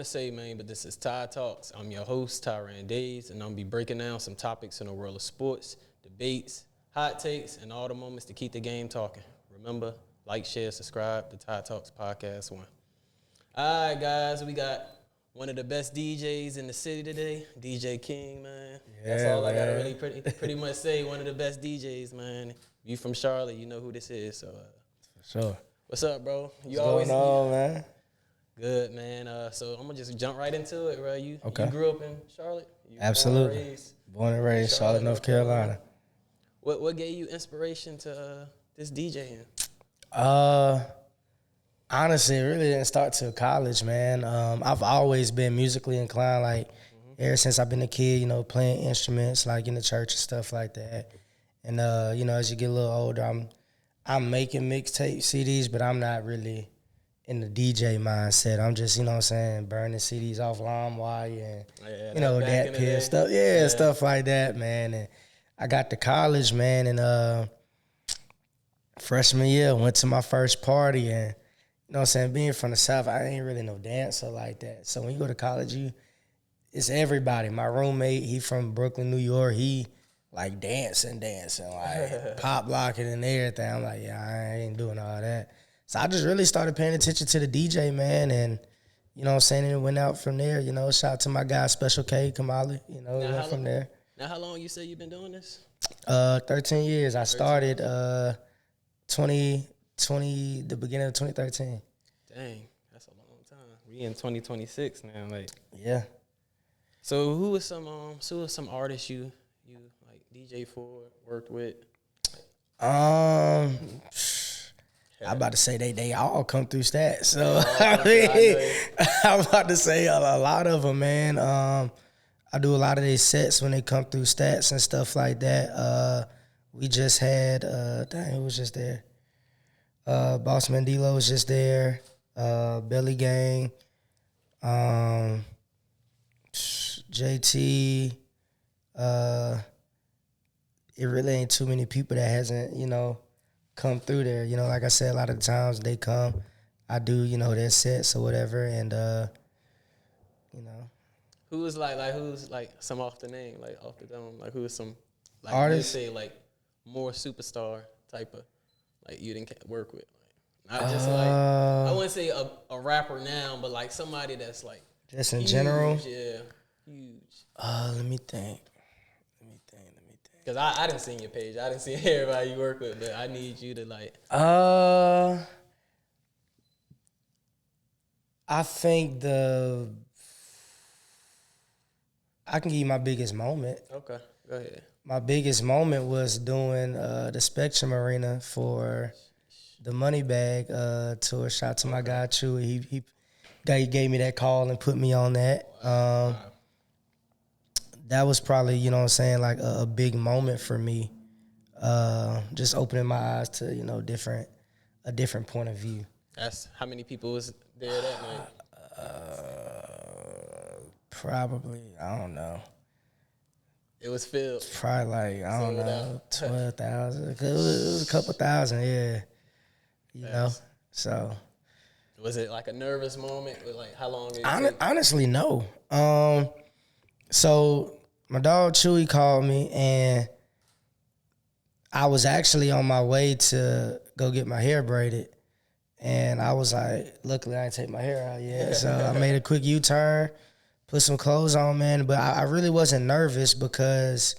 say, man, but this is Ty Talks. I'm your host, Tyran Days, and I'm going to be breaking down some topics in the world of sports, debates, hot takes, and all the moments to keep the game talking. Remember, like, share, subscribe to Ty Talks Podcast 1. All right, guys, we got one of the best DJs in the city today, DJ King, man. Yeah, that's all man. I got to really pretty much say. One of the best DJs, man. You from Charlotte, you know who this is. So, For sure. what's up, bro? What's going on, man? Good, man. So I'm going to just jump right into it, bro. You grew up in Charlotte? You Absolutely. Born and raised Charlotte, North Carolina. What gave you inspiration to this DJing? Honestly, it really didn't start till college, man. I've always been musically inclined, like ever since I've been a kid, playing instruments like in the church and stuff like that. And as you get a little older, I'm making mixtape CDs, but I'm not really in the DJ mindset. I'm just, burning CDs off LimeWire and that pill stuff. Yeah, stuff like that, man. And I got to college, man, and freshman year, went to my first party, and being from the South, I ain't really no dancer like that. So when you go to college, it's everybody. My roommate, he from Brooklyn, New York, he like dancing, like pop locking and everything. I'm like, yeah, I ain't doing all that. So I just really started paying attention to the DJ, man, and and it went out from there. Shout out to my guy Special K, Kamali, went from there. Now, how long you say you've been doing this? 13 years. I started 2020, the beginning of 2013. Dang, that's a long time. We in 2026 now, like. Yeah. So who are some artists you like DJ for, worked with? I'm about to say they all come through Stats. So I'm about to say a lot of them, man. I do a lot of their sets when they come through Stats and stuff like that. We just had who was just there? Boss Mandilo was just there. Belly Gang. JT. It really ain't too many people that hasn't, come through there. Like I said, a lot of the times they come, I do, their sets or whatever, and Who's like some off the name, like off the dome, like who is some like artists? You say like more superstar type of like you didn't work with, like not just like I wouldn't say a rapper now, but like somebody that's like just in huge, general. Yeah, huge. Let me think. Cause I didn't see your page. I didn't see everybody you work with, but I need you to like. I think I can give you my biggest moment. Okay, go ahead. My biggest moment was doing the Spectrum Arena for the Moneybag tour. Shout out to my guy Chewy. He gave me that call and put me on that. That was probably, like a big moment for me. Just opening my eyes to, a different point of view. That's how many people was there that night? Probably, I don't know. It was filled. Probably like, I don't know, 12,000. It was a couple thousand, yeah. So. Was it like a nervous moment? Like how long did it take? Honestly, no. So my dog Chewy called me, and I was actually on my way to go get my hair braided. And I was like, luckily I didn't take my hair out yet. So I made a quick U-turn, put some clothes on, man. But I really wasn't nervous because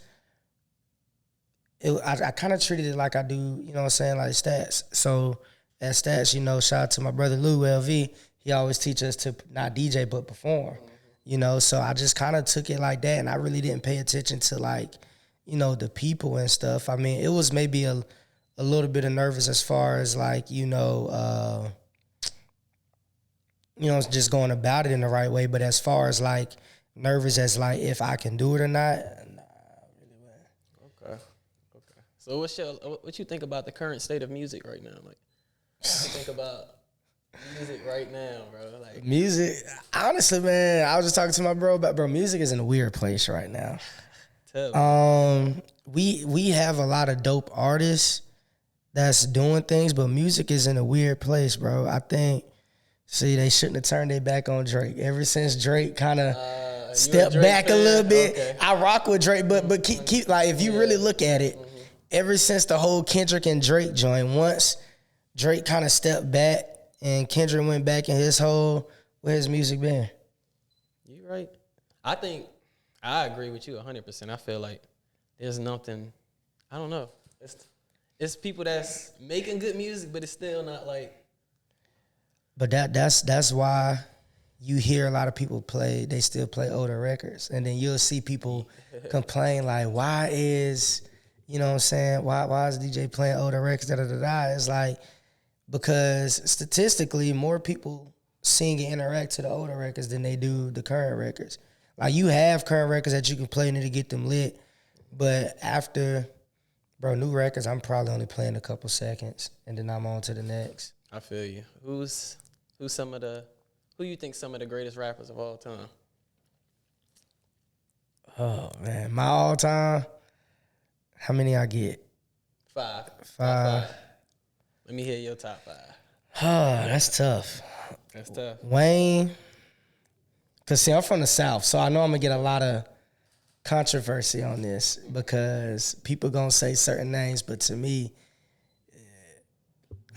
I kind of treated it like I do, like Stats. So at Stats, shout out to my brother Lou LV. He always teach us to not DJ but perform, So I just kind of took it like that, and I really didn't pay attention to like, the people and stuff. I mean, it was maybe a little bit of nervous as far as like, just going about it in the right way. But as far as like nervous as like if I can do it or not, nah, I really wasn't. Okay. So what you think about the current state of music right now? Like, what you think about music right now, bro? Like music, honestly, man, I was just talking to my bro about music is in a weird place right now. We have a lot of dope artists that's doing things, but music is in a weird place, bro. I think See, they shouldn't have turned their back on Drake. Ever since Drake kind of stepped Drake back fan? a little bit, Okay. I rock with Drake, but keep like if you really look at it, ever since the whole Kendrick and Drake joint, once Drake kind of stepped back and Kendrick went back in his hole, where his music been? You right. I think I agree with you 100%. I feel like there's nothing. I don't know. It's people that's making good music, but it's still not like. But that's why you hear a lot of people they still play older records. And then you'll see people complain like, why is, you know what I'm saying, why is DJ playing older records, da-da-da-da. It's like, because statistically, more people sing and interact to the older records than they do the current records. Like, you have current records that you can play to get them lit, but after, bro, new records, I'm probably only playing a couple seconds, and then I'm on to the next. I feel you. Who you think some of the greatest rappers of all time? Oh, man. My all-time, how many I get? Five. Five. Let me hear your top 5. Oh, that's tough. That's tough. Wayne, because, see, I'm from the South, so I know I'm going to get a lot of controversy on this because people going to say certain names, but to me,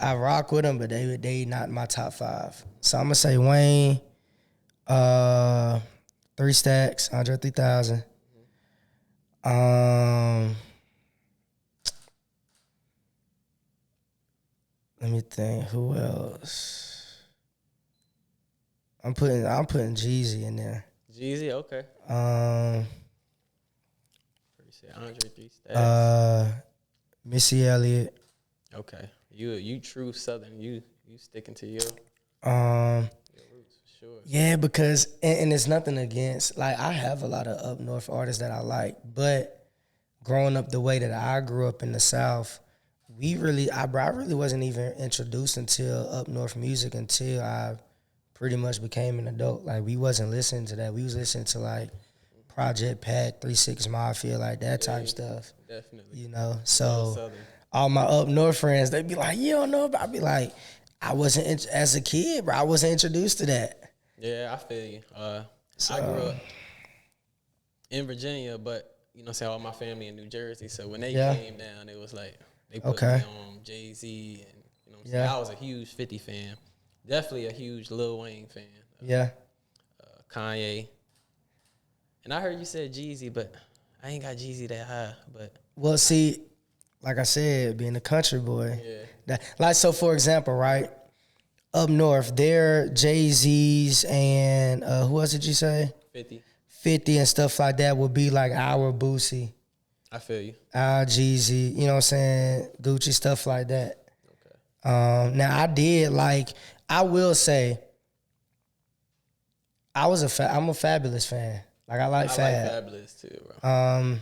I rock with them, but they not in my top 5. So I'm going to say Wayne, 3 Stacks, Andre 3000. Let me think. Who else? I'm putting Jeezy in there. Jeezy, okay. Andre 3 Stacks. Missy Elliott. Okay. You true Southern. You sticking to your roots for sure. Yeah, because and it's nothing against, like, I have a lot of up north artists that I like, but growing up the way that I grew up in the South, I really wasn't even introduced until up north music until I pretty much became an adult. Like, we wasn't listening to that. We was listening to like Project Pat, 3 6 Mafia, like that type stuff. Definitely. You know, so all my up north friends, they'd be like, you don't know about, I'd be like, I wasn't, as a kid, bro, I wasn't introduced to that. Yeah, I feel you. I grew up in Virginia, but, you know, all my family in New Jersey. So when they came down, it was like they put me on Jay-Z, and, you know what I'm saying? I was a huge 50 fan. Definitely a huge Lil Wayne fan. Kanye. And I heard you said Jeezy, but I ain't got Jeezy that high. But well, see, like I said, being a country boy. Like, so for example, right, up north, there Jay-Z's and who else did you say? 50 and stuff like that would be like our Boosie. I feel you. Our Jeezy, you know what I'm saying? Gucci, stuff like that. Okay. Now, I will say, I'm a Fabulous fan. Like, I like Fabulous too, bro.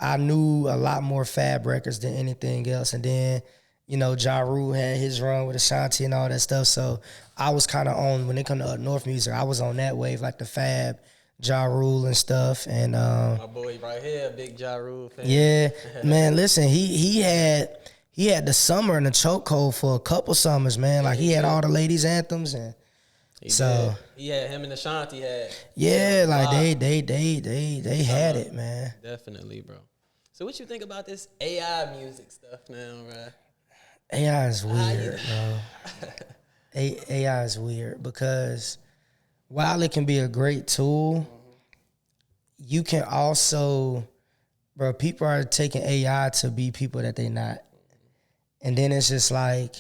I knew a lot more Fab records than anything else. And then, you know, Ja Rule had his run with Ashanti and all that stuff. So I was kind of on, when it come to up north music, I was on that wave, like the Fab, Ja Rule and stuff. And my boy right here, big Ja Rule fan. Yeah, man, listen, he had the summer in the chokehold for a couple summers, man. Like, he had all the ladies' anthems, and he had him and Ashanti had. Yeah, like they had it, man. Definitely, bro. So what you think about this AI music stuff now, right? AI is weird, bro. AI is weird because while it can be a great tool, you can also, bro, people are taking AI to be people that they not. And then it's just like,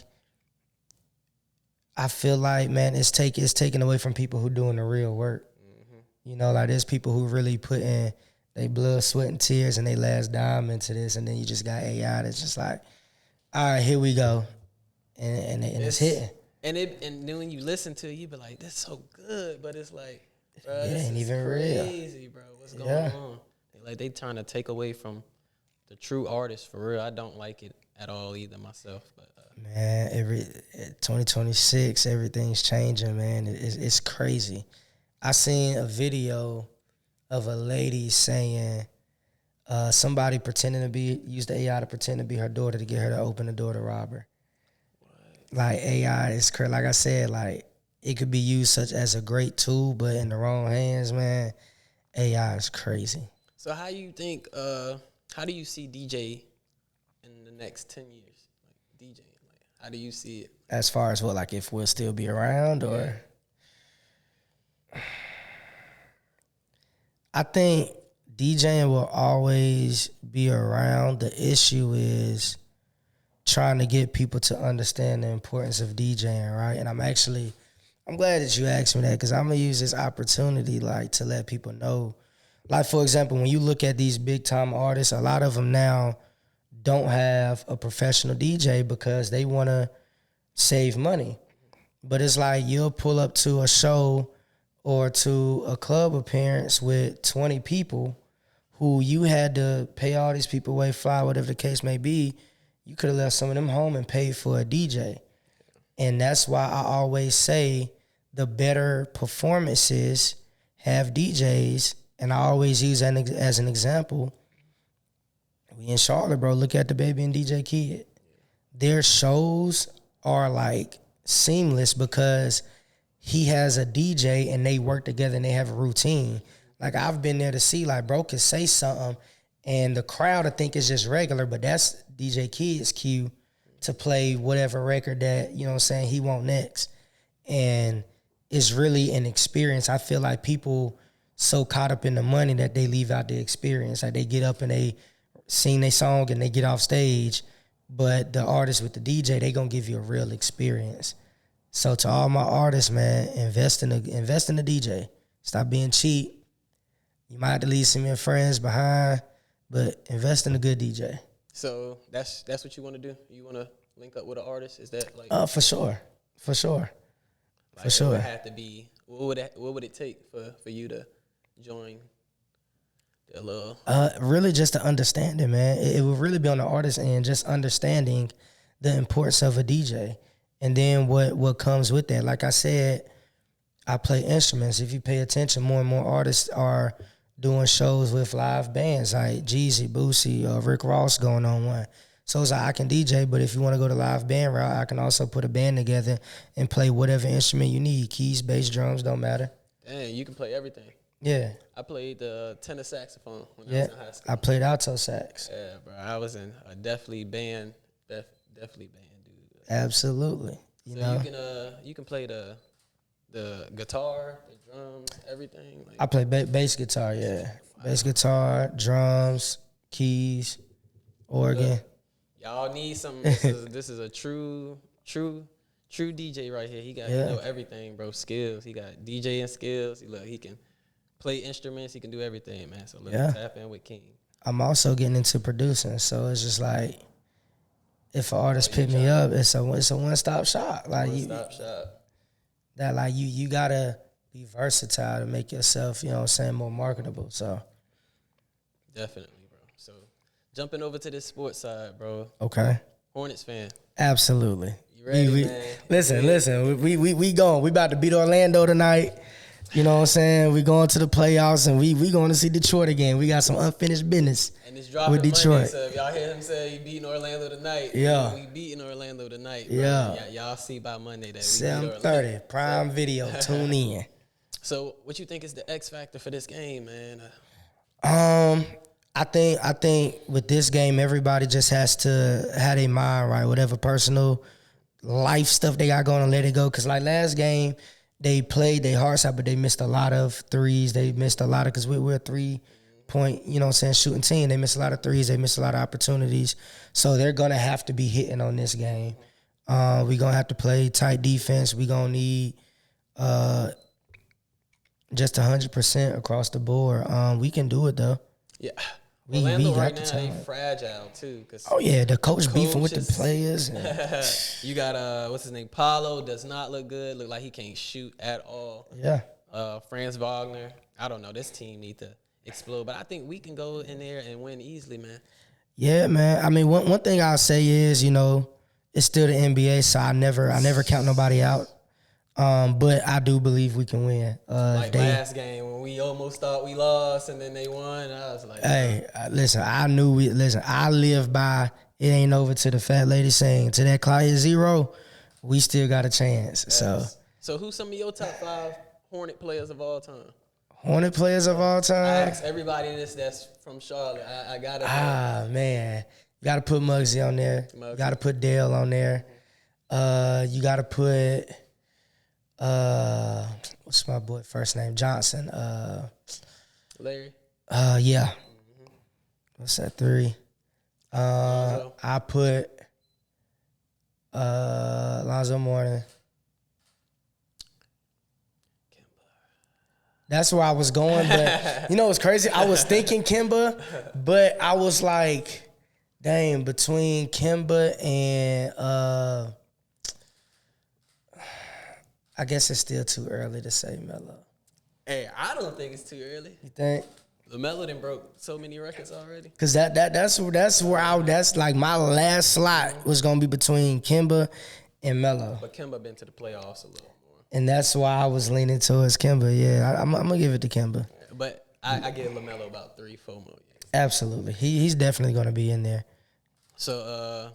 I feel like, man, it's taken away from people who doing the real work. You know, like, there's people who really put in they blood, sweat, and tears and they last dime into this, and then you just got AI that's just like, all right, here we go. And it's hitting. And then when you listen to it, you be like, that's so good, but it's like, bro, it ain't even crazy, bro. What's going on? They trying to take away from the true artist for real. I don't like it at all either myself. But man, 2026, everything's changing, man. It's crazy. I seen a video of a lady saying somebody used the AI to pretend to be her daughter to get her to open the door to rob her. What? Like, AI is crazy. Like I said, like, it could be used such as a great tool, but in the wrong hands, man, AI is crazy. So how you think? How do you see DJ in the next 10 years? Like DJing, like how do you see it? As far as what, like if we'll still be around or? I think DJing will always be around. The issue is trying to get people to understand the importance of DJing, right? And I'm glad that you asked me that because I'm going to use this opportunity like to let people know. Like, for example, when you look at these big-time artists, a lot of them now don't have a professional DJ because they want to save money. But it's like you'll pull up to a show or to a club appearance with 20 people who you had to pay all these people away, fly, whatever the case may be. You could have left some of them home and paid for a DJ. And that's why I always say the better performances have DJs. And I always use that as an example. We in Charlotte, bro. Look at the Baby and DJ Kid. Their shows are like seamless because he has a DJ and they work together and they have a routine. Like I've been there to see like bro can say something and the crowd I think is just regular, but that's DJ Kid's cue to play whatever record that, you know what I'm saying, he want next. And it's really an experience. I feel like people so caught up in the money that they leave out the experience. Like they get up and they sing their song and they get off stage, but the artist with the DJ, they gonna give you a real experience. So to all my artists, man, invest in the DJ. Stop being cheap. You might have to leave some of your friends behind, but invest in a good DJ. So that's what you want to do? You want to link up with an artist? Is that like? For sure. Like for sure. It would have to be. What would it take for you to join the little? Really just to understand it, man. It would really be on the artist end, just understanding the importance of a DJ. And then what comes with that. Like I said, I play instruments. If you pay attention, more and more artists are doing shows with live bands like Jeezy, Boosie, Rick Ross going on one. So it's like I can DJ, but if you want to go the live band route, I can also put a band together and play whatever instrument you need. Keys, bass, drums, don't matter. Dang, you can play everything. Yeah. I played the tenor saxophone when I was in high school. I played alto sax. Yeah, bro. I was in a definitely band dude. Absolutely. You can play the guitar, the drums, everything. Like, I play bass guitar, yeah. Bass guitar, drums, keys, organ. Look, y'all need some. This is a true DJ right here. He got everything, bro. Skills. He got DJing skills. He can play instruments. He can do everything, man. So tap in with King. I'm also getting into producing, so it's just like if an artist pick me up, it's a one-stop shop. Like one-stop shop. That like you gotta be versatile to make yourself, you know what I'm saying, more marketable. So definitely, bro. So jumping over to this sports side, bro. Okay. Hornets fan. Absolutely. You ready, man? Listen. We going. We about to beat Orlando tonight. You know what I'm saying? We going to the playoffs and we going to see Detroit again. We got some unfinished business. And it's dropping with Detroit. Monday, so if y'all hear him say he beating Orlando tonight, we beating Orlando tonight. Bro. Yeah. Y'all see by Monday that we 7:30 Prime Video. Tune in. So what you think is the X factor for this game, man? I think with this game, everybody just has to have their mind right. Whatever personal life stuff they got going on, let it go. Because like last game, they played their hearts out, but they missed a lot of threes. They missed a lot of, because we're a 3-point, you know what I'm saying, shooting team. They missed a lot of threes. They missed a lot of opportunities. So they're going to have to be hitting on this game. We're going to have to play tight defense. We're going to need just 100% across the board. We can do it, though. Yeah. Orlando right now, they fragile, too. The coach beefing with the players. You got, what's his name, Paulo does not look good. Look like he can't shoot at all. Yeah. Franz Wagner, I don't know. This team need to explode. But I think we can go in there and win easily, man. Yeah, man. I mean, one thing I'll say is, it's still the NBA, so I never count nobody out. But I do believe we can win. Last game when we almost thought we lost and then they won. I was like, hey, listen, I live by it ain't over to the fat lady saying to that clock is 0, we still got a chance. Yes. So who's some of your top 5 Hornet players of all time? Hornet players of all I time? ask everybody this that's from Charlotte. I gotta know. Man. You got to put Muggsy on there. Muggsy. You got to put Dale on there. You got to put, what's my boy first name? Johnson. Larry. Yeah. What's that, 3? I put Lonzo Mourning. That's where I was going, but you know what's crazy? I was thinking Kimba, but I was like, dang, between Kimba and I guess it's still too early to say Melo. Hey, I don't think it's too early. You think? LaMelo done broke so many records already. Cause that's like my last slot was gonna be between Kimba and Melo. But Kemba been to the playoffs a little more. And that's why I was leaning towards Kimba. Yeah, I'm gonna give it to Kimba. But I give LaMelo about 3-4 more years. Absolutely, he's definitely gonna be in there. So,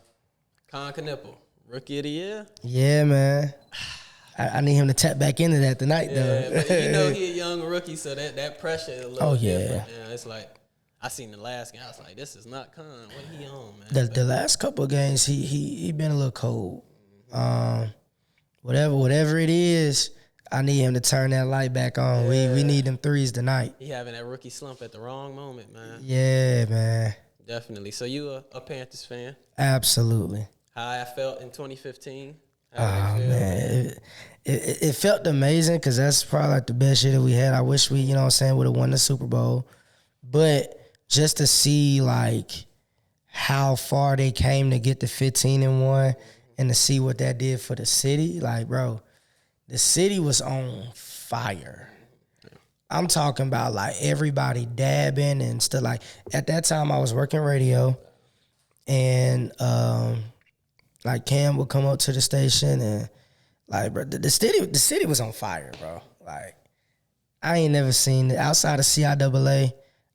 Con Knipple, Rookie of the Year. Yeah, man. I need him to tap back into that tonight, though. But you know he a young rookie, so that pressure is a little different. Yeah, it's like I seen the last game. I was like, this is not Con. What he on, man? The last couple of games, he been a little cold. Whatever it is, I need him to turn that light back on. Yeah. We need them threes tonight. He having that rookie slump at the wrong moment, man. Yeah, man. Definitely. So you a Panthers fan? Absolutely. How I felt in 2015? Man, it felt amazing because that's probably like the best year that we had. I wish we, you know what I'm saying, would have won the Super Bowl. But just to see like how far they came to get to 15-1 and to see what that did for the city, like, bro, the city was on fire. I'm talking about like everybody dabbing and stuff. Like at that time I was working radio and like Cam would come up to the station and like, bro, the city was on fire, bro. Like I ain't never seen it outside of CIAA.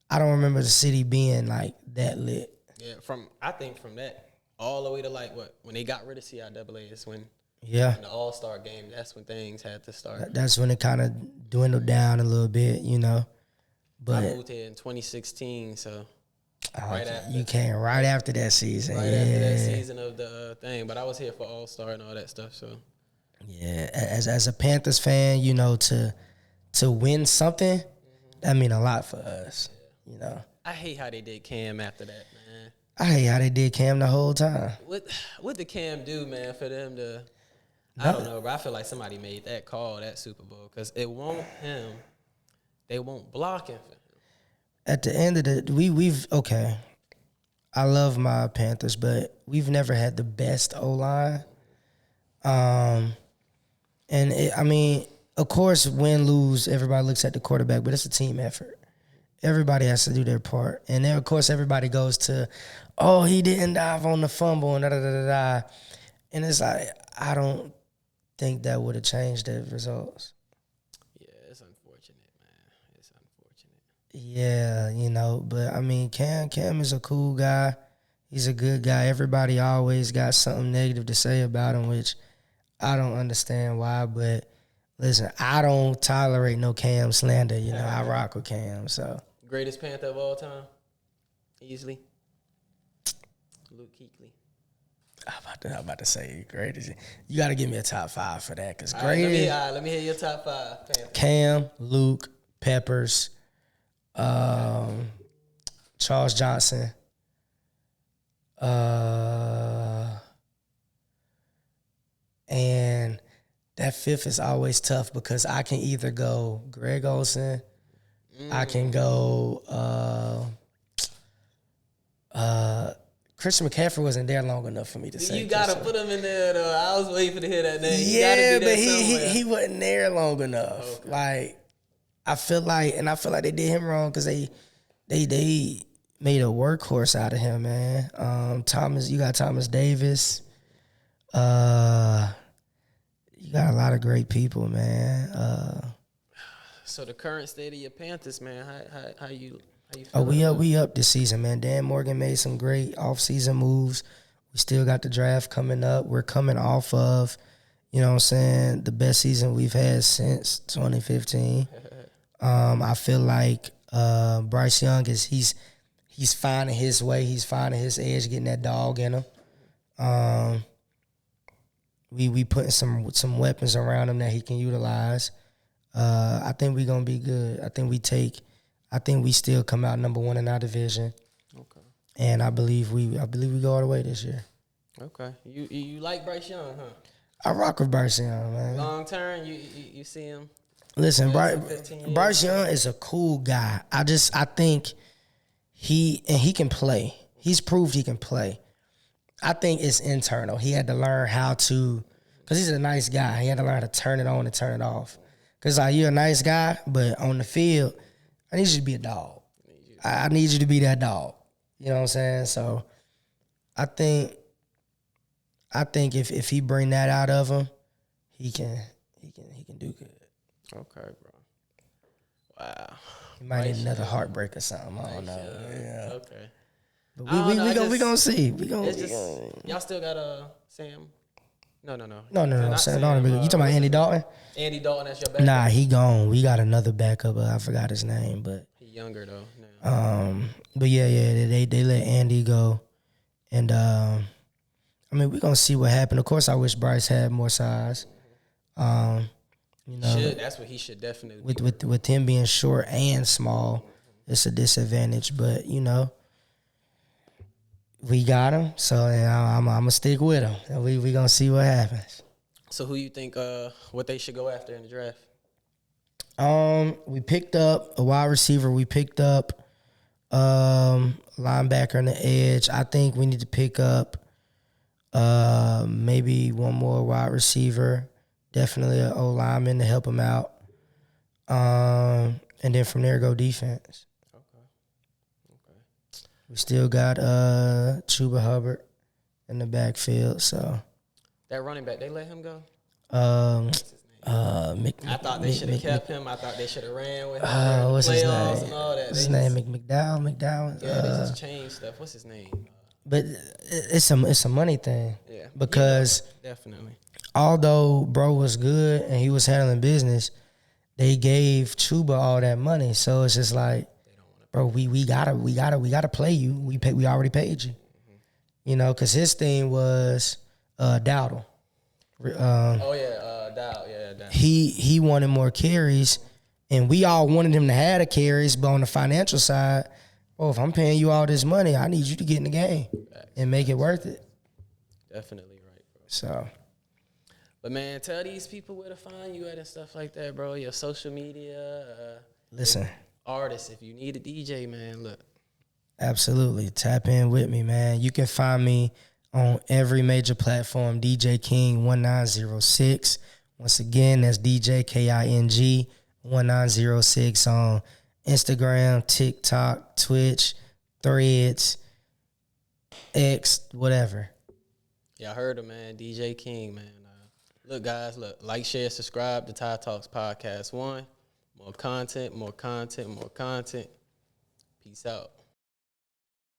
I don't remember the city being like that lit. Yeah, I think from that all the way to like when they got rid of CIAA is when in the All-Star game, that's when things had to start. That's when it kind of dwindled down a little bit, you know. But I moved here in 2016, so you came right after that season. Right after that season of the thing. But I was here for All-Star and all that stuff, so. Yeah, as a Panthers fan, you know, to win something, that mean a lot for us, you know. I hate how they did Cam after that, man. I hate how they did Cam the whole time. What did Cam do, man, for them to – I don't know, but I feel like somebody made that call, that Super Bowl, because it won't him. They won't block him for him. At the end of we've okay. I love my Panthers, but we've never had the best O-line. I mean, of course, win, lose, everybody looks at the quarterback, but it's a team effort. Everybody has to do their part. And then, of course, everybody goes to, oh, he didn't dive on the fumble and da-da-da-da-da. And it's like, I don't think that would have changed the results. Yeah, it's unfortunate, man. It's unfortunate. Yeah, you know, but I mean, Cam is a cool guy. He's a good guy. Everybody always got something negative to say about him, which I don't understand why. But listen, I don't tolerate no Cam slander. You know, I rock with Cam. So greatest Panther of all time, easily. Luke Kuechly. I'm about to say greatest. You got to give me a top 5 for that, because greatest. Let me hear your top 5. Panthers. Cam, Luke, Peppers, Charles Johnson, and that 5th is always tough because I can either go Greg Olsen, I can go Christian McCaffrey wasn't there long enough for me to say. You gotta put him in there though. I was waiting to hear that name. Yeah, but he wasn't there long enough. Okay. Like I feel like they did him wrong because they made a workhorse out of him, man. You got Thomas Davis. You got a lot of great people, man. So the current state of your Panthers, man, how you Oh, we up this season, man. Dan Morgan made some great offseason moves. We still got the draft coming up. We're coming off of You know what I'm saying? The best season we've had since 2015. I feel like Bryce Young he's finding his way. He's finding his edge, getting that dog in him. We putting some weapons around him that he can utilize. I think we're gonna be good. I think we still come out number one in our division. Okay. And I believe we go all the way this year. Okay. You like Bryce Young, huh? I rock with Bryce Young, man. Long term, you see him. Listen, Yeah, Bryce Young is a cool guy. I think he can play. He's proved he can play. I think it's internal. He had to learn how to, because he's a nice guy. He had to learn how to turn it on and turn it off. Because like, you're a nice guy, but on the field, I need you to be a dog. I need you to be that dog. You know what I'm saying? So I think if he bring that out of him, he can do good. Okay, bro. Wow. He might need another heartbreak or something. I don't know. Yeah. Okay. But we gonna see. Y'all still got Sam? No. No. Sam, You talking about Andy Dalton? Andy Dalton, that's your backup? Nah, he gone. We got another backup. I forgot his name, but He younger though now. But yeah, they let Andy go, and I mean we gonna see what happened. Of course, I wish Bryce had more size. You know, that's what he should definitely with him being short and small, it's a disadvantage. But you know, we got him, so I'm gonna stick with him, and we gonna see what happens. So who you think what they should go after in the draft? We picked up a wide receiver. We picked up linebacker on the edge. I think we need to pick up maybe one more wide receiver. Definitely an O lineman to help him out. And then from there go defense. Okay. We still got Chuba Hubbard in the backfield. So that running back, they let him go? I thought they should have kept him. I thought they should have ran with him. What's his name? And all that. What's his name? McDowell. Yeah, they just changed stuff. What's his name? But it's a money thing. Yeah. Because definitely. Although bro was good and he was handling business, they gave Chuba all that money. So it's just like, bro, we gotta play you. We already paid you. Mm-hmm. You know, because his thing was Dowdle. Dowd. He wanted more carries, and we all wanted him to have the carries, but on the financial side, well, if I'm paying you all this money, I need you to get in the game and make it worth it. Definitely right, bro. So. But, man, tell these people where to find you at and stuff like that, bro. Your social media. Listen. Artists, if you need a DJ, man, look. Absolutely. Tap in with me, man. You can find me on every major platform, DJ King 1906. Once again, that's DJ KING 1906 on Instagram, TikTok, Twitch, Threads, X, whatever. Yeah, I heard him, man. DJ King, man. Look, guys, like, share, subscribe to Ty Talks Podcast 1. More content. Peace out.